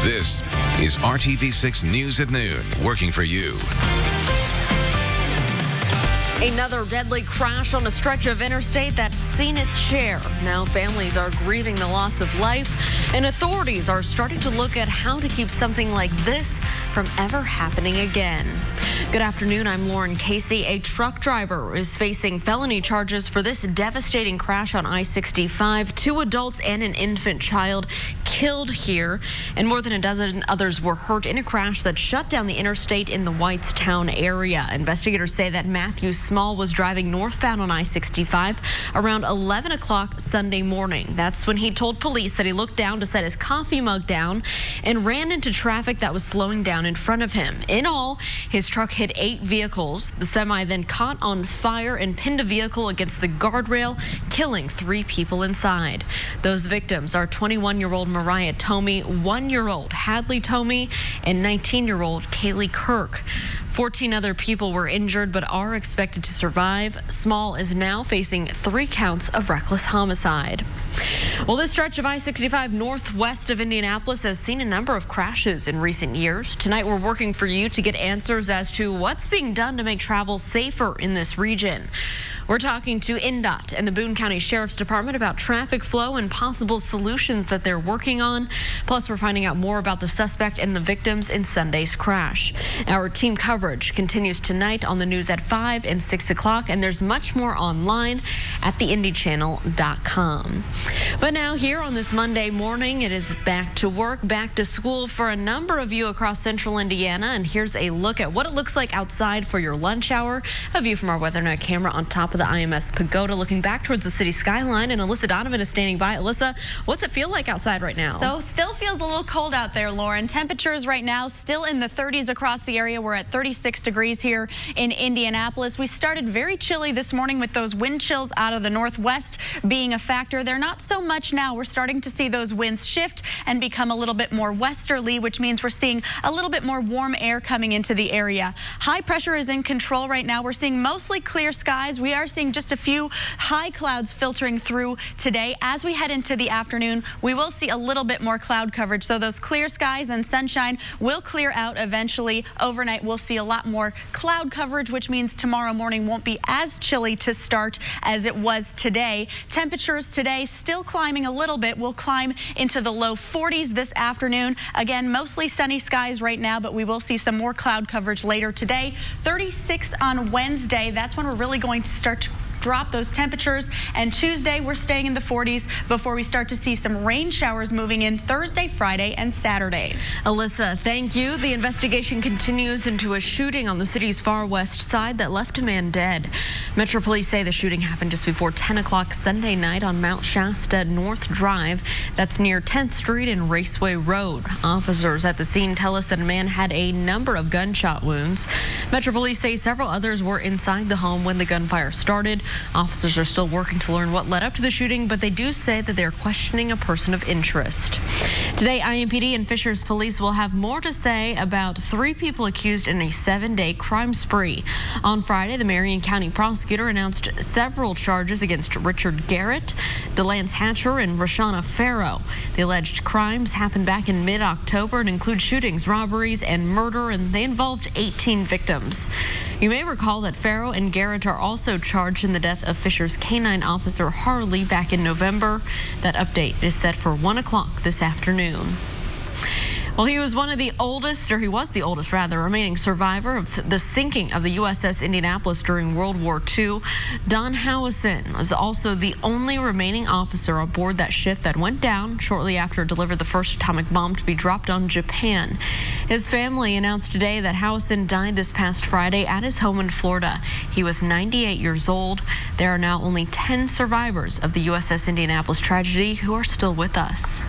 This is RTV6 News at Noon, working for you. Another deadly crash on a stretch of interstate that's seen its share. Now families are grieving the loss of life, and authorities are starting to look at how to keep something like this from ever happening again. Good afternoon, I'm Lauren Casey. A truck driver is facing felony charges for this devastating crash on I-65. 2 adults and an infant child killed here, and more than a dozen others were hurt in a crash that shut down the interstate in the Whitestown area. Investigators say that Matthew Small was driving northbound on I-65 around 11 o'clock Sunday morning. That's when he told police that he looked down to set his coffee mug down and ran into traffic that was slowing down in front of him. In all, his truck hit 8 vehicles. The semi then caught on fire and pinned a vehicle against the guardrail, killing 3 people inside. Those victims are 21-year-old Mariah Tomey, 1-year-old Hadley Tomey, and 19-year-old Kaylee Kirk. 14 other people were injured but are expected to survive. Small is now facing 3 counts of reckless homicide. Well, this stretch of I-65 northwest of Indianapolis has seen a number of crashes in recent years. Tonight, we're working for you to get answers as to what's being done to make travel safer in this region. We're talking to INDOT and the Boone County Sheriff's Department about traffic flow and possible solutions that they're working on. Plus, we're finding out more about the suspect and the victims in Sunday's crash. Our team coverage continues tonight on the news at 5 and 6 o'clock, and there's much more online at theindychannel.com. But now here on this Monday morning, it is back to work, back to school for a number of you across central Indiana. And here's a look at what it looks like outside for your lunch hour. A view from our WeatherNet camera on top of the IMS Pagoda, looking back towards the city skyline. And Alyssa Donovan is standing by. Alyssa, what's it feel like outside right now? So still feels a little cold out there, Lauren. Temperatures right now still in the 30s across the area. We're at 36 degrees here in Indianapolis. We started very chilly this morning with those wind chills out of the northwest being a factor. They're not so much now. We're starting to see those winds shift and become a little bit more westerly, which means we're seeing a little bit more warm air coming into the area. High pressure is in control right now. We're seeing mostly clear skies. We are seeing just a few high clouds filtering through today. As we head into the afternoon, we will see a little bit more cloud coverage. So those clear skies and sunshine will clear out eventually. Overnight, we'll see a lot more cloud coverage, which means tomorrow morning won't be as chilly to start as it was today. Temperatures today still climbing a little bit. We'll climb into the low 40s this afternoon. Again, mostly sunny skies right now, but we will see some more cloud coverage later today. 36 on Wednesday. That's when we're really going to start to drop those temperatures, and Tuesday we're staying in the 40s before we start to see some rain showers moving in Thursday, Friday, and Saturday. Alyssa, thank you. The investigation continues into a shooting on the city's far west side that left a man dead. Metro Police say the shooting happened just before 10 o'clock Sunday night on Mount Shasta North Drive. That's near 10th Street and Raceway Road. Officers at the scene tell us that a man had a number of gunshot wounds. Metro Police say several others were inside the home when the gunfire started. Officers are still working to learn what led up to the shooting, but they do say that they're questioning a person of interest. Today, IMPD and Fishers Police will have more to say about 3 people accused in a 7-day crime spree. On Friday, the Marion County prosecutor announced several charges against Richard Garrett, DeLance Hatcher, and Rashana Farrow. The alleged crimes happened back in mid-October and include shootings, robberies, and murder, and they involved 18 victims. You may recall that Farrow and Garrett are also charged in the death of Fishers canine officer Harley back in November. That update is set for 1 o'clock this afternoon. Well, he was the oldest remaining survivor of the sinking of the USS Indianapolis during World War II. Don Howison was also the only remaining officer aboard that ship that went down shortly after it delivered the first atomic bomb to be dropped on Japan. His family announced today that Howison died this past Friday at his home in Florida. He was 98 years old. There are now only 10 survivors of the USS Indianapolis tragedy who are still with us.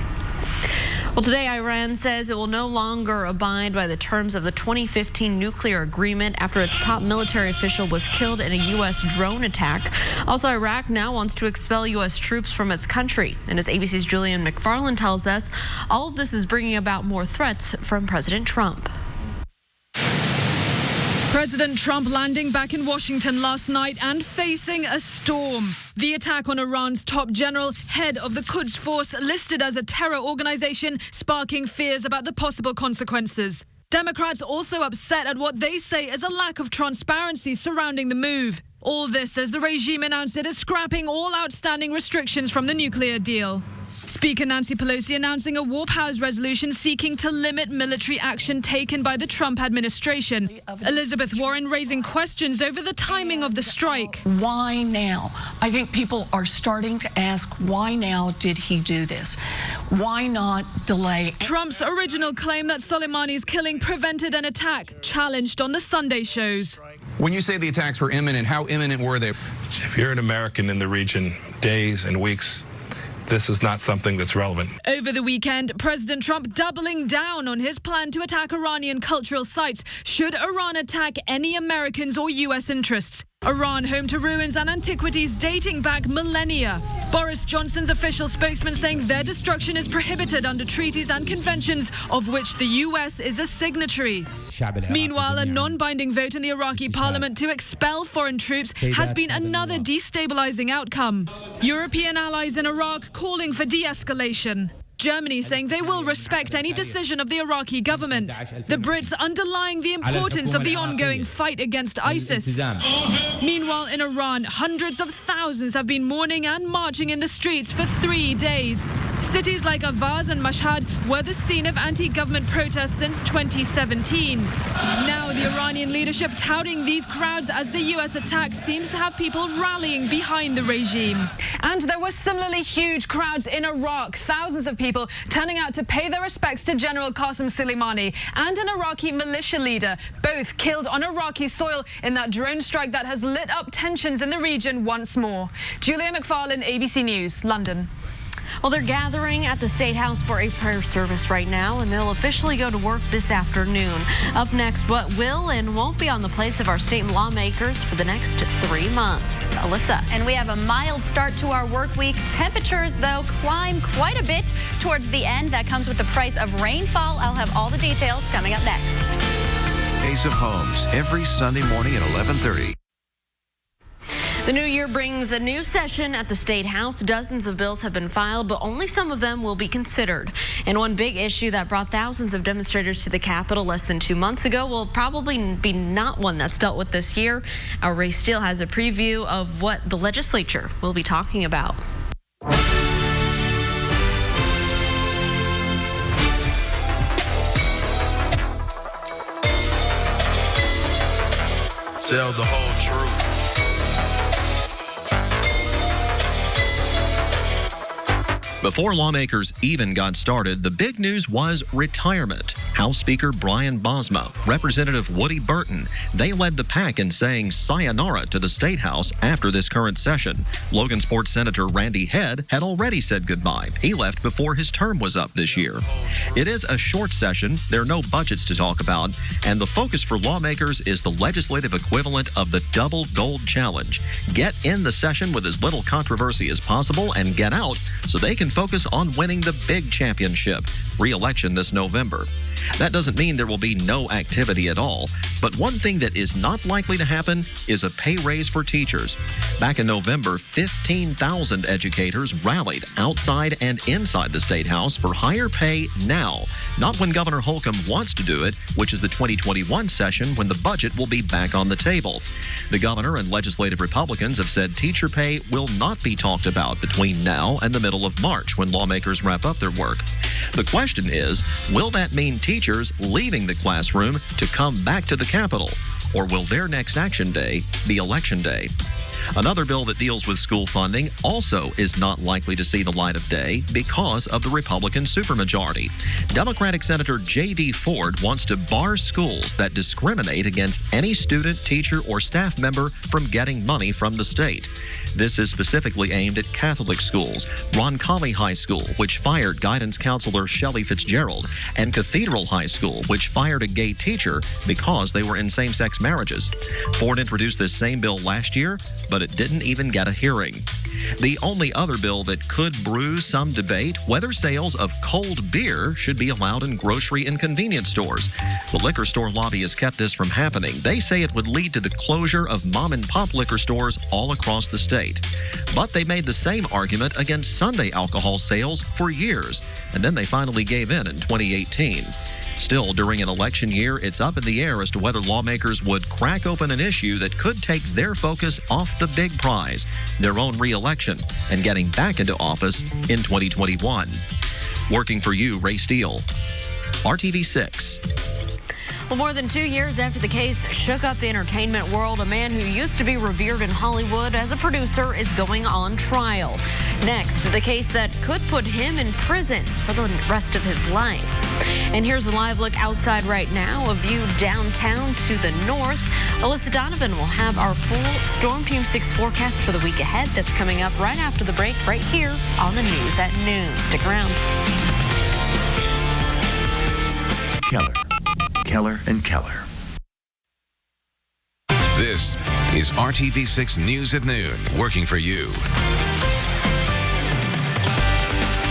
Well, today, Iran says it will no longer abide by the terms of the 2015 nuclear agreement after its top military official was killed in a U.S. drone attack. Also, Iraq now wants to expel U.S. troops from its country. And as ABC's Julian McFarland tells us, all of this is bringing about more threats from President Trump. President Trump landing back in Washington last night and facing a storm. The attack on Iran's top general, head of the Quds Force, listed as a terror organization, sparking fears about the possible consequences. Democrats also upset at what they say is a lack of transparency surrounding the move. All this as the regime announced it is scrapping all outstanding restrictions from the nuclear deal. Speaker Nancy Pelosi announcing a War Powers resolution seeking to limit military action taken by the Trump administration. Elizabeth Warren raising questions over the timing of the strike. Why now? I think people are starting to ask, why now did he do this? Why not delay? Trump's original claim that Soleimani's killing prevented an attack, challenged on the Sunday shows. When you say the attacks were imminent, how imminent were they? If you're an American in the region, days and weeks, this is not something that's relevant. Over the weekend, President Trump doubling down on his plan to attack Iranian cultural sites should Iran attack any Americans or U.S. interests. Iran home to ruins and antiquities dating back millennia. Boris Johnson's official spokesman saying their destruction is prohibited under treaties and conventions of which the U.S. is a signatory. Meanwhile, a non-binding vote in the Iraqi parliament to expel foreign troops has been another destabilizing outcome. European allies in Iraq calling for de-escalation. Germany saying they will respect any decision of the Iraqi government. The Brits underlying the importance of the ongoing fight against ISIS. Meanwhile, in Iran, hundreds of thousands have been mourning and marching in the streets for 3 days. Cities like Avaz and Mashhad were the scene of anti-government protests since 2017. Now, the Iranian leadership touting these crowds as the U.S. attack seems to have people rallying behind the regime. And there were similarly huge crowds in Iraq. Thousands of people turning out to pay their respects to General Qasem Soleimani and an Iraqi militia leader, both killed on Iraqi soil in that drone strike that has lit up tensions in the region once more. Julia McFarlane, ABC News, London. Well, they're gathering at the State House for a prayer service right now, and they'll officially go to work this afternoon. Up next, what will and won't be on the plates of our state lawmakers for the next 3 months. Alyssa. And we have a mild start to our work week. Temperatures, though, climb quite a bit towards the end. That comes with the price of rainfall. I'll have all the details coming up next. Ace of Homes every Sunday morning at 11:30. The new year brings a new session at the State House. Dozens of bills have been filed, but only some of them will be considered. And one big issue that brought thousands of demonstrators to the Capitol less than 2 months ago will probably be not one that's dealt with this year. Our Ray Steele has a preview of what the legislature will be talking about. Tell the whole truth. Before lawmakers even got started, the big news was retirement. House Speaker Brian Bosma, Representative Woody Burton, they led the pack in saying sayonara to the State House after this current session. Logansport Senator Randy Head had already said goodbye. He left before his term was up this year. It is a short session. There are no budgets to talk about, and the focus for lawmakers is the legislative equivalent of the Double Gold Challenge. Get in the session with as little controversy as possible and get out so they can focus on winning the big championship, re-election this November. That doesn't mean there will be no activity at all, but one thing that is not likely to happen is a pay raise for teachers. Back in November, 15,000 educators rallied outside and inside the State House for higher pay now, not when Governor Holcomb wants to do it, which is the 2021 session when the budget will be back on the table. The governor and legislative Republicans have said teacher pay will not be talked about between now and the middle of March when lawmakers wrap up their work. The question is, will that mean teachers leaving the classroom to come back to the Capitol? Or will their next action day be Election Day? Another bill that deals with school funding also is not likely to see the light of day because of the Republican supermajority. Democratic Senator J.D. Ford wants to bar schools that discriminate against any student, teacher, or staff member from getting money from the state. This is specifically aimed at Catholic schools, Roncalli High School, which fired guidance counselor Shelley Fitzgerald, and Cathedral High School, which fired a gay teacher because they were in same-sex marriages. Ford introduced this same bill last year, but it didn't even get a hearing. The only other bill that could brew some debate, whether sales of cold beer should be allowed in grocery and convenience stores. The liquor store lobby has kept this from happening. They say it would lead to the closure of mom-and-pop liquor stores all across the state. But they made the same argument against Sunday alcohol sales for years, and then they finally gave in 2018. Still, during an election year, it's up in the air as to whether lawmakers would crack open an issue that could take their focus off the big prize, their own re-election, and getting back into office in 2021. Working for you, Ray Steele, RTV6. Well, more than 2 years after the case shook up the entertainment world, a man who used to be revered in Hollywood as a producer is going on trial. Next, the case that could put him in prison for the rest of his life. And here's a live look outside right now, a view downtown to the north. Alyssa Donovan will have our full Storm Team 6 forecast for the week ahead. That's coming up right after the break, right here on the news at noon. Stick around. Keller and Keller. This is RTV6 News at Noon, working for you.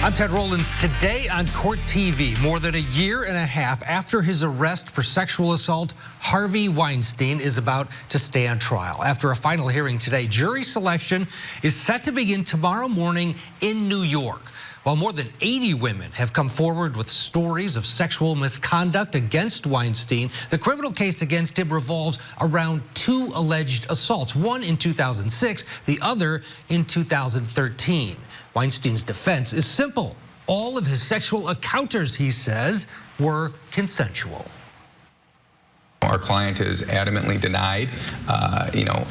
I'm Ted Rollins. Today on Court TV, more than a year and a half after his arrest for sexual assault, Harvey Weinstein is about to stand trial. After a final hearing today, jury selection is set to begin tomorrow morning in New York. While more than 80 women have come forward with stories of sexual misconduct against Weinstein, the criminal case against him revolves around 2 alleged assaults, one in 2006, the other in 2013. Weinstein's defense is simple. All of his sexual encounters, he says, were consensual. Our client has adamantly denied,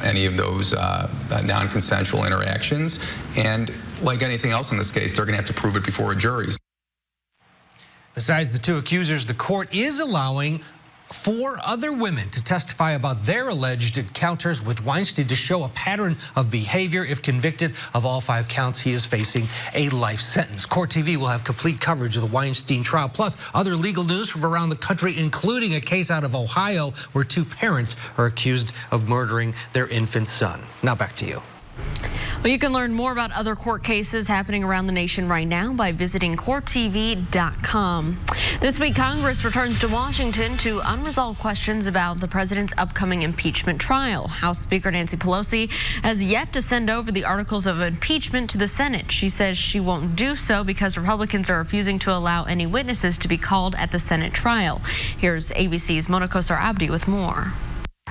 any of those non-consensual interactions. And like anything else in this case, they're going to have to prove it before a jury. Besides the 2 accusers, the court is allowing 4 other women to testify about their alleged encounters with Weinstein to show a pattern of behavior. If convicted of all 5 counts, he is facing a life sentence. Court TV will have complete coverage of the Weinstein trial, plus other legal news from around the country, including a case out of Ohio where 2 parents are accused of murdering their infant son. Now back to you. Well, you can learn more about other court cases happening around the nation right now by visiting courttv.com. This week, Congress returns to Washington to unresolved questions about the president's upcoming impeachment trial. House Speaker Nancy Pelosi has yet to send over the articles of impeachment to the Senate. She says she won't do so because Republicans are refusing to allow any witnesses to be called at the Senate trial. Here's ABC's Mona Kosar-Abdi with more.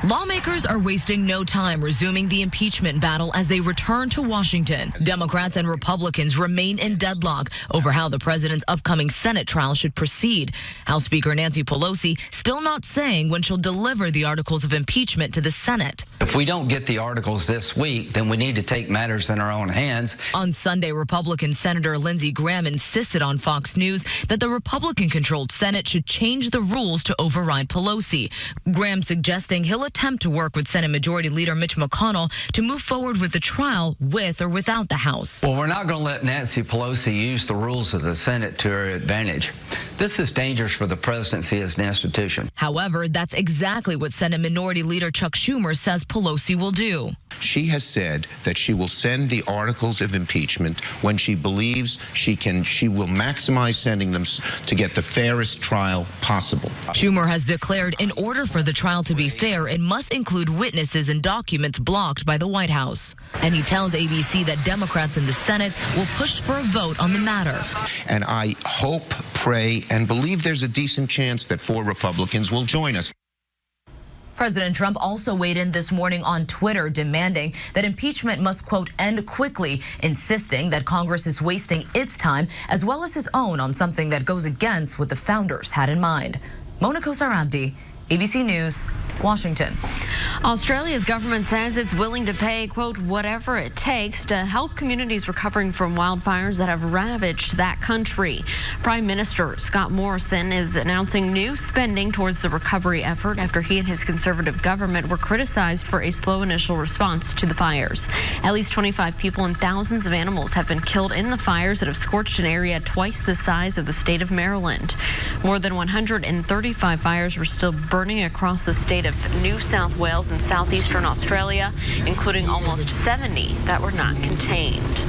Lawmakers are wasting no time resuming the impeachment battle as they return to Washington. Democrats and Republicans remain in deadlock over how the president's upcoming Senate trial should proceed. House Speaker Nancy Pelosi still not saying when she'll deliver the articles of impeachment to the Senate. If we don't get the articles this week, then we need to take matters in our own hands. On Sunday, Republican Senator Lindsey Graham insisted on Fox News that the Republican-controlled Senate should change the rules to override Pelosi. Graham suggesting he'll attempt to work with Senate Majority Leader Mitch McConnell to move forward with the trial with or without the House. Well, we're not going to let Nancy Pelosi use the rules of the Senate to her advantage. This is dangerous for the presidency as an institution. However, that's exactly what Senate Minority Leader Chuck Schumer says Pelosi will do. She has said that she will send the articles of impeachment when she believes she will maximize sending them to get the fairest trial possible. Schumer has declared in order for the trial to be fair, it must include witnesses and documents blocked by the White House. And he tells ABC that Democrats in the Senate will push for a vote on the matter. And I hope, pray, and believe there's a decent chance that 4 Republicans will join us. President Trump also weighed in this morning on Twitter, demanding that impeachment must, quote, end quickly, insisting that Congress is wasting its time as well as his own on something that goes against what the founders had in mind. Mona Kosar-Abdi, ABC News, Washington. Australia's government says it's willing to pay, quote, whatever it takes to help communities recovering from wildfires that have ravaged that country. Prime Minister Scott Morrison is announcing new spending towards the recovery effort after he and his Conservative government were criticized for a slow initial response to the fires. At least 25 people and thousands of animals have been killed in the fires that have scorched an area twice the size of the state of Maryland. More than 135 fires were still burning across the state state of New South Wales and southeastern Australia, including almost 70 that were not contained.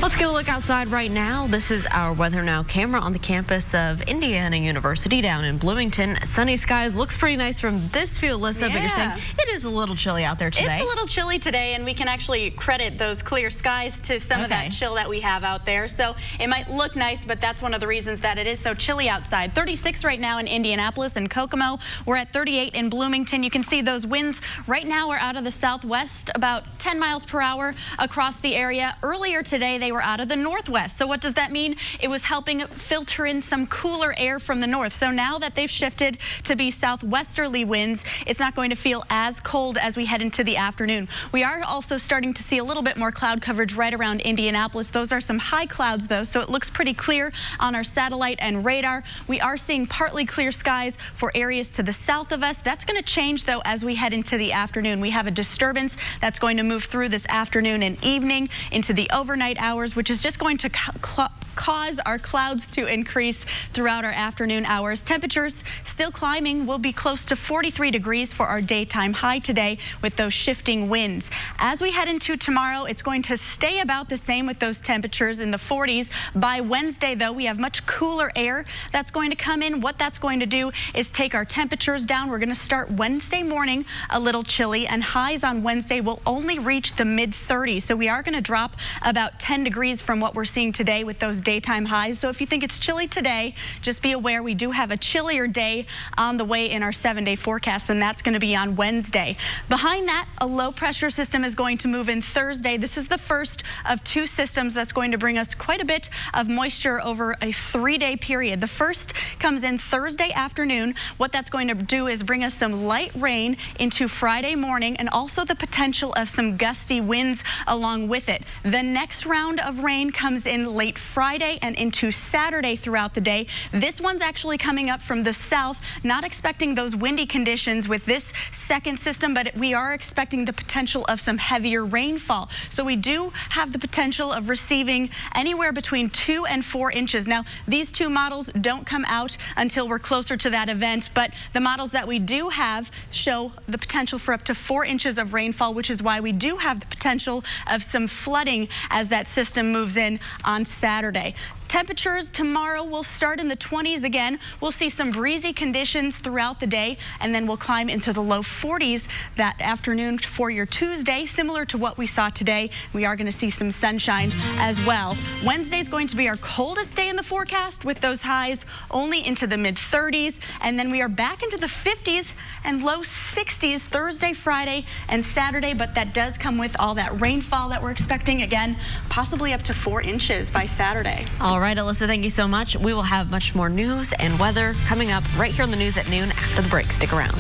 Let's get a look outside right now. This is our Weather Now camera on the campus of Indiana University down in Bloomington. Sunny skies. Looks pretty nice from this view, Alyssa, but you're saying it is a little chilly out there today. It's a little chilly today, and we can actually credit those clear skies to some of that chill that we have out there. So it might look nice, but that's one of the reasons that it is so chilly outside. 36 right now in Indianapolis and Kokomo. We're at 38 in Bloomington. You can see those winds right now are out of the southwest, about 10 miles per hour across the area. Earlier today, they were out of the northwest. So what does that mean? It was helping filter in some cooler air from the north. So now that they've shifted to be southwesterly winds, it's not going to feel as cold as we head into the afternoon. We are also starting to see a little bit more cloud coverage right around Indianapolis. Those are some high clouds, though, so it looks pretty clear on our satellite and radar. We are seeing partly clear skies for areas to the south of us. That's going to change, though, as we head into the afternoon. We have a disturbance that's going to move through this afternoon and evening into the overnight hours, which is just going to cause our clouds to increase throughout our afternoon hours. Temperatures still climbing. We'll be close to 43 degrees for our daytime high today with those shifting winds. As we head into tomorrow, it's going to stay about the same with those temperatures in the 40s. By Wednesday, though, we have much cooler air that's going to come in. What that's going to do is take our temperatures down. We're going to start Wednesday morning a little chilly, and highs on Wednesday will only reach the mid-30s. So we are going to drop about 10 degrees from what we're seeing today with those daytime highs. So if you think it's chilly today, just be aware we do have a chillier day on the way in our 7-day forecast, and that's going to be on Wednesday. Behind that, a low pressure system is going to move in Thursday. This is the first of two systems that's going to bring us quite a bit of moisture over a 3-day period. The first comes in Thursday afternoon. What that's going to do is bring us some light rain into Friday morning, and also the potential of some gusty winds along with it. The next round of rain comes in late Friday and into Saturday throughout the day. This one's actually coming up from the south. Not expecting those windy conditions with this second system, but we are expecting the potential of some heavier rainfall. So we do have the potential of receiving anywhere between 2 and 4 inches. Now, these two models don't come out until we're closer to that event, but the models that we do have show the potential for up to 4 inches of rainfall, which is why we do have the potential of some flooding as that system moves in on Saturday. Temperatures tomorrow will start in the 20s again. We'll see some breezy conditions throughout the day, and then we'll climb into the low 40s that afternoon for your Tuesday, similar to what we saw today. We are going to see some sunshine as well. Wednesday is going to be our coldest day in the forecast, with those highs only into the mid-30s, and then we are back into the 50s and low 60s Thursday, Friday, and Saturday, but that does come with all that rainfall that we're expecting. Again, possibly up to 4 inches by Saturday. All right, Alyssa, thank you so much. We will have much more news and weather coming up right here on the news at noon after the break. Stick around.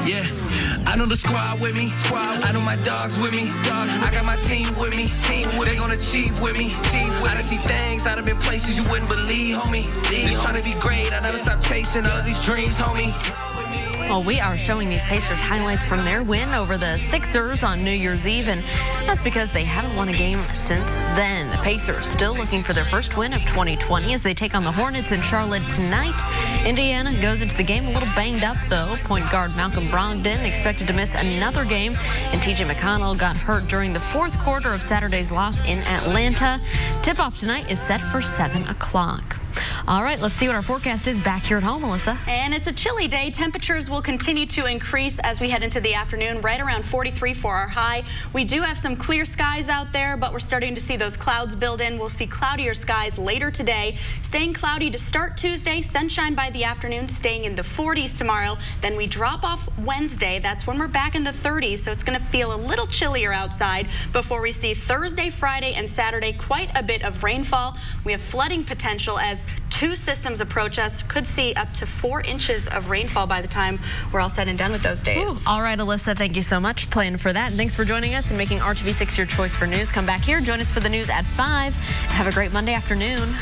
Yeah, I know the squad with me. I know my dogs with me. I got my team with me. They gonna achieve with me. I done see things, I done been places you wouldn't believe, homie. Just trying to be great, I never stop chasing all of these dreams, homie. Well, we are showing these Pacers highlights from their win over the Sixers on New Year's Eve, and that's because they haven't won a game since then. The Pacers still looking for their first win of 2020 as they take on the Hornets in Charlotte tonight. Indiana goes into the game a little banged up, though. Point guard Malcolm Brogdon expected to miss another game, and TJ McConnell got hurt during the fourth quarter of Saturday's loss in Atlanta. Tip-off tonight is set for 7 o'clock. All right, let's see what our forecast is back here at home, Melissa. And it's a chilly day. Temperatures will continue to increase as we head into the afternoon, right around 43 for our high. We do have some clear skies out there, but we're starting to see those clouds build in. We'll see cloudier skies later today. Staying cloudy to start Tuesday, sunshine by the afternoon, staying in the 40s tomorrow. Then we drop off Wednesday. That's when we're back in the 30s, so it's going to feel a little chillier outside before we see Thursday, Friday, and Saturday quite a bit of rainfall. We have flooding potential as two systems approach us. Could see up to 4 inches of rainfall by the time we're all said and done with those days. Ooh. All right, Alyssa, thank you so much playing for that. And thanks for joining us and making RTV6 your choice for news. Come back here, join us for the news at 5. Have a great Monday afternoon.